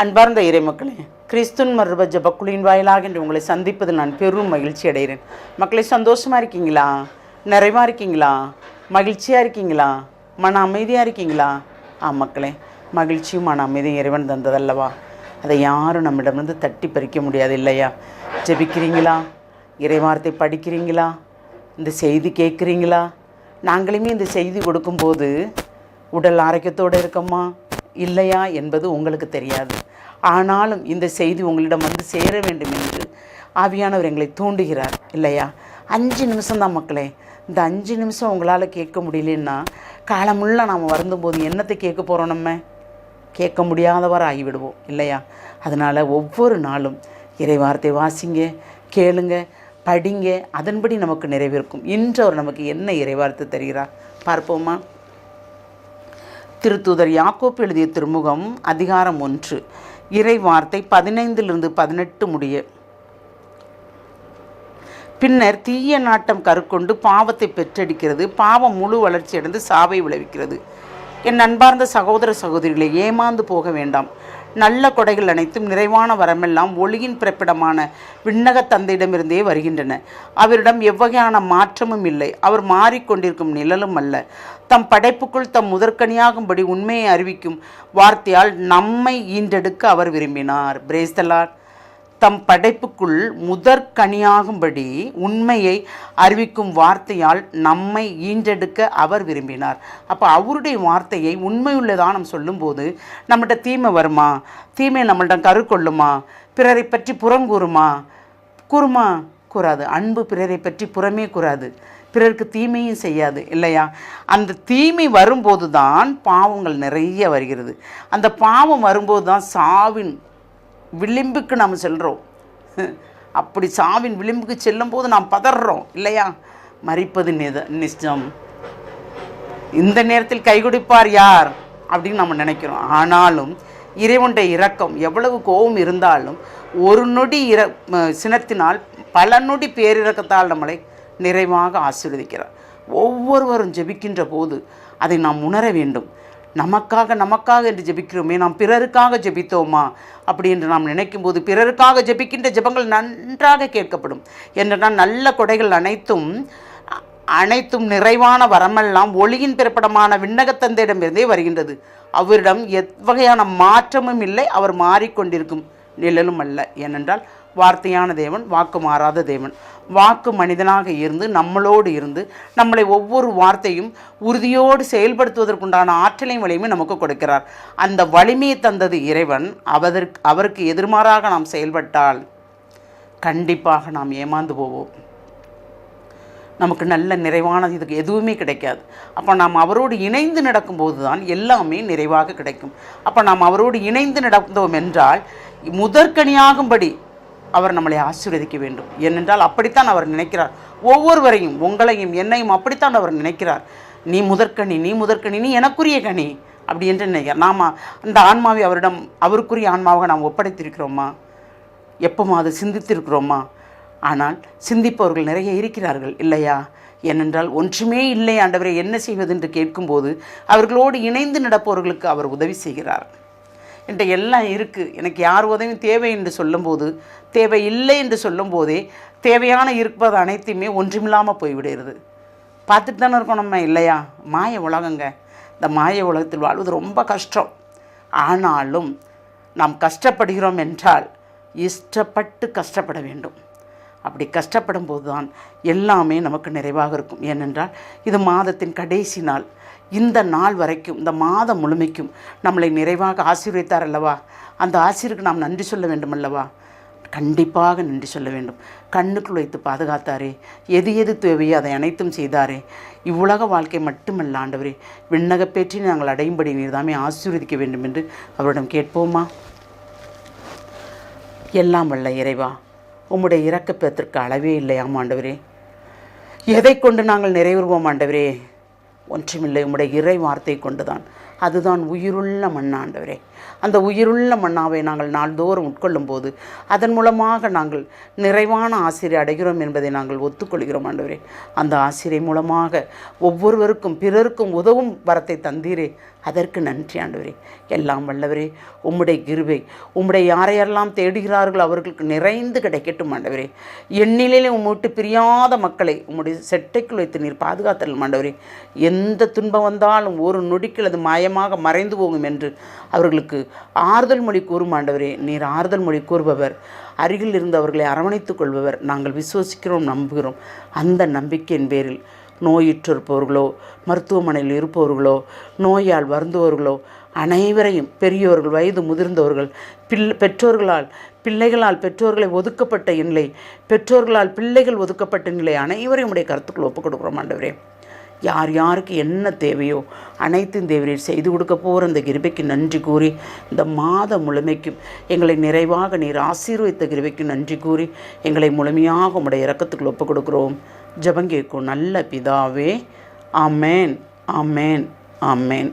அன்பார்ந்த இறைமக்களே, கிறிஸ்துவின் மறுப ஜபக்குழியின் வாயிலாக இன்று உங்களை சந்திப்பதில் நான் பெரும் மகிழ்ச்சி அடைகிறேன். மக்களை, சந்தோஷமாக இருக்கீங்களா? நிறைவாக இருக்கீங்களா? மகிழ்ச்சியாக இருக்கீங்களா? மன அமைதியாக இருக்கீங்களா? மக்களே, மகிழ்ச்சியும் மன அமைதியும் இறைவன் தந்ததல்லவா? அதை யாரும் நம்மிடமிருந்து தட்டி பறிக்க முடியாது இல்லையா? ஜெபிக்கிறீங்களா? இறைவார்த்தை படிக்கிறீங்களா? இந்த செய்தி கேட்குறீங்களா? நாங்களுமே இந்த செய்தி கொடுக்கும்போது உடல் ஆரோக்கியத்தோடு இருக்கோமா இல்லையா என்பது உங்களுக்கு தெரியாது. ஆனாலும் இந்த செய்தி உங்களிடம் வந்து சேர வேண்டும் என்று ஆவியானவர் எங்களை தூண்டுகிறார் இல்லையா? 5 நிமிஷம்தான் மக்களே. இந்த 5 நிமிஷம் உங்களால் கேட்க முடியலன்னா காலமுள்ள நாம் வருந்தும்போது என்னத்தை கேட்க போகிறோம்? நம்ம கேட்க முடியாதவரை ஆகிவிடுவோம் இல்லையா? அதனால் ஒவ்வொரு நாளும் இறைவார்த்தை வாசிங்க, கேளுங்க, படிங்க. அதன்படி நமக்கு நிறைவேறுக்கும். இன்று அவர் நமக்கு என்ன இறைவார்த்தை தருகிறார் பார்ப்போமா? திருத்தூதர் யாக்கோப்பு எழுதிய திருமுகம் அதிகாரம் 1 இறை வார்த்தை 15 18 முடிய. பின்னர் தீய நாட்டம் கருக்கொண்டு பாவத்தை பெற்றெடுக்கிறது. பாவம் முழு வளர்ச்சியடைந்து சாவை விளைவிக்கிறது. என் அன்பார்ந்த சகோதர சகோதரிகளை, ஏமாந்து போக வேண்டாம். நல்ல கொடைகள் அனைத்தும் நிறைவான வரமெல்லாம் ஒளியின் பிறப்பிடமான விண்ணக தந்தையிடமிருந்தே வருகின்றன. அவரிடம் எவ்வகையான மாற்றமும் இல்லை. அவர் மாறிக்கொண்டிருக்கும் நிழலும் அல்ல. தம் படைப்புக்குள் தம் முதற்கனியாகும்படி உண்மையை அறிவிக்கும் வார்த்தையால் நம்மை ஈண்டெடுக்க அவர் விரும்பினார். Praise the Lord. தம் படைப்புக்குள் முதற்கனியாகும்படி உண்மையை அறிவிக்கும் வார்த்தையால் நம்மை ஈண்டெடுக்க அவர் விரும்பினார். அப்போ அவருடைய வார்த்தையை உண்மையுள்ளதாக நம்ம சொல்லும்போது நம்மகிட்ட தீமை வருமா? தீமை நம்மள்ட கருக்கொள்ளுமா? பிறரை பற்றி புறங்கூறுமா? கூறாது. அன்பு பிறரை பற்றி புறமே கூறாது, பிறருக்கு தீமையும் செய்யாது இல்லையா? அந்த தீமை வரும்போது தான் பாவங்கள் நிறைய வருகிறது. அந்த பாவம் வரும்போது தான் சாவின் விளிம்புக்கு நாம் செல்கிறோம். அப்படி சாவின் விளிம்புக்கு செல்லும்போது நாம் பதறோம் இல்லையா? மரிப்பது நிச்சயம். இந்த நேரத்தில் கைகொடுப்பார் யார் அப்படின்னு நம்ம நினைக்கிறோம். ஆனாலும் இறைவனுடைய இரக்கம், எவ்வளவு கோபம் இருந்தாலும் ஒரு நொடி சினத்தினால் பல நொடி பேரிரக்கத்தால் நம்மளை நிறைவாக ஆசீர்வதிக்கிறார். ஒவ்வொருவரும் ஜெபிக்கின்ற போது அதை நாம் உணர வேண்டும். நமக்காக என்று ஜெபிக்கிறோமே, நாம் பிறருக்காக ஜெபித்தோமா அப்படி என்று நாம் நினைக்கும்போது பிறருக்காக ஜெபிக்கின்ற ஜெபங்கள் நன்றாக கேட்கப்படும். என்றால் நல்ல கொடைகள் அனைத்தும் நிறைவான வரமெல்லாம் ஒளியின் பிறப்பிடமான விண்ணகத்தந்தையிடமிருந்தே வருகின்றது. அவரிடம் எவ்வகையான மாற்றமும் இல்லை. அவர் மாறிக்கொண்டிருக்கும் நிழலும் அல்ல. ஏனென்றால் வார்த்தையான தேவன், வாக்கு மாறாத தேவன். வாக்கு மனிதனாக இருந்து நம்மளோடு இருந்து நம்மளை ஒவ்வொரு வார்த்தையும் உறுதியோடு செயல்படுத்துவதற்குண்டான ஆற்றலையும் வலிமையும் நமக்கு கொடுக்கிறார். அந்த வலிமையை தந்தது இறைவன். அவருக்கு எதிர்மாறாக நாம் செயல்பட்டால் கண்டிப்பாக நாம் ஏமாந்து போவோம். நமக்கு நல்ல நிறைவானது இதுக்கு எதுவுமே கிடைக்காது. அப்போ நாம் அவரோடு இணைந்து நடக்கும்போது தான் எல்லாமே நிறைவாக கிடைக்கும். அப்போ நாம் அவரோடு இணைந்து நடந்தோம் என்றால் முதற்கனியாகும்படி அவர் நம்மளை ஆசீர்வதிக்க வேண்டும். ஏனென்றால் அப்படித்தான் அவர் நினைக்கிறார். ஒவ்வொருவரையும், உங்களையும் என்னையும் அப்படித்தான் அவர் நினைக்கிறார். நீ முதற்கனி, நீ எனக்குரிய கனி அப்படி என்று நினைக்கிறார். நாம் அந்த ஆன்மாவை அவரிடம், அவருக்குரிய ஆன்மாவாக நாம் ஒப்படைத்திருக்கிறோமா? எப்போமா அது சிந்தித்திருக்கிறோமா? ஆனால் சிந்திப்பவர்கள் நிறைய இருக்கிறார்கள் இல்லையா? ஏனென்றால் ஒன்றுமே இல்லை ஆண்டவரை என்ன செய்வது என்று கேட்கும்போது அவர்களோடு இணைந்து நடப்பவர்களுக்கு அவர் உதவி செய்கிறார். என்கிட்ட எல்லாம் இருக்குது, எனக்கு யார் உதவியும் தேவை என்று சொல்லும்போது, தேவை இல்லை என்று சொல்லும்போதே தேவையான இருப்பது அனைத்தையுமே ஒன்றுமில்லாமல் போய்விடுகிறது. பார்த்துட்டு தானே இருக்கோம் நம்ம இல்லையா? மாய உலகங்க. இந்த மாய உலகத்தில் வாழ்வது ரொம்ப கஷ்டம். ஆனாலும் நாம் கஷ்டப்படுகிறோம் என்றால் இஷ்டப்பட்டு கஷ்டப்பட வேண்டும். அப்படி கஷ்டப்படும் போது தான் எல்லாமே நமக்கு நிறைவாக இருக்கும். ஏனென்றால் இது மாதத்தின் கடைசி நாள். இந்த நாள் வரைக்கும், இந்த மாதம் முழுமைக்கும் நம்மளை நிறைவாக ஆசீர்வதித்தார் அல்லவா? அந்த ஆசீர்வுக்கு நாம் நன்றி சொல்ல வேண்டும் அல்லவா? கண்டிப்பாக நன்றி சொல்ல வேண்டும். கண்ணுக்குள் வைத்து பாதுகாத்தாரே, எது தேவையோ அதை அனைத்தும் செய்தாரே. இவ்வுலக வாழ்க்கை மட்டுமல்ல ஆண்டவரே, விண்ணக பேற்றி நாங்கள் அடையும்படி நீர்தாமே ஆசீர்வதிக்க வேண்டும் என்று அவரிடம் கேட்போமா? எல்லாம் வல்ல இறைவா, உம்முடைய இரக்கப்பத்திற்கு அளவே இல்லையாம் ஆண்டவரே. எதை கொண்டு நாங்கள் நிறைவேறுவோம் ஆண்டவரே? ஒன்றுமில்லை, உம்முடைய இறை வார்த்தை கொண்டுதான். அதுதான் உயிருள்ள மண்ணாண்டவரே. அந்த உயிருள்ள மண்ணாவை நாங்கள் நாள்தோறும் உட்கொள்ளும் போது அதன் மூலமாக நாங்கள் நிறைவான ஆசிரியை அடைகிறோம் என்பதை நாங்கள் ஒத்துக்கொள்கிறோம் ஆண்டவரே. அந்த ஆசிரியை மூலமாக ஒவ்வொருவருக்கும் பிறருக்கும் உதவும் வரத்தை தந்தீரே, அதற்கு நன்றி ஆண்டவரே. எல்லாம் வல்லவரே, உம்முடைய கிருபை உம்முடைய யாரையெல்லாம் தேடுகிறார்களோ அவர்களுக்கு நிறைந்து கிடைக்கட்டும் ஆண்டவரே. எண்ணிலே உம்மிட்டு பிரியாத மக்களை உம்முடைய செட்டைக்குள் வைத்து நீர் பாதுகாத்தல் ஆண்டவரே. எந்த துன்பம் வந்தாலும் ஒரு நொடிக்கில் அது மாயமாக மறைந்து போகும் என்று அவர்களுக்கு ஆறுதல் மொழி கூறும் ஆண்டவரே. நீர் ஆறுதல் மொழி கூறுபவர், அருகில் இருந்து அவர்களை அரவணைத்துக் கொள்பவர். நாங்கள் விசுவசிக்கிறோம், நம்புகிறோம். அந்த நம்பிக்கையின் பேரில் நோயுற்றிருப்பவர்களோ, மருத்துவமனையில் இருப்பவர்களோ, நோயால் வருந்துவர்களோ அனைவரையும், பெரியோர்கள், வயது முதிர்ந்தவர்கள், பெற்றோர்களால் பிள்ளைகளால் பெற்றோர்களை ஒதுக்கப்பட்ட நிலை, பெற்றோர்களால் பிள்ளைகள் ஒதுக்கப்பட்ட நிலை, அனைவரையும் உடைய கருத்துக்கள் ஒப்புக் கொடுக்குறோம் ஆண்டவரே. யார் யாருக்கு என்ன தேவையோ அனைத்தும் தேவரீர் செய்து கொடுக்க போகிற இந்த கிருபைக்கு நன்றி கூறி, இந்த மாதம் முழுமைக்கும் எங்களை நிறைவாக நீர் ஆசீர்வதித்த கிருபைக்கு நன்றி கூறி எங்களை முழுமையாக உம்முடைய இரக்கத்துக்குள் ஒப்புக் கொடுக்குறோம். ஜெபம் கேட்கும் நல்ல பிதாவே. ஆமேன், ஆமேன், ஆமேன்.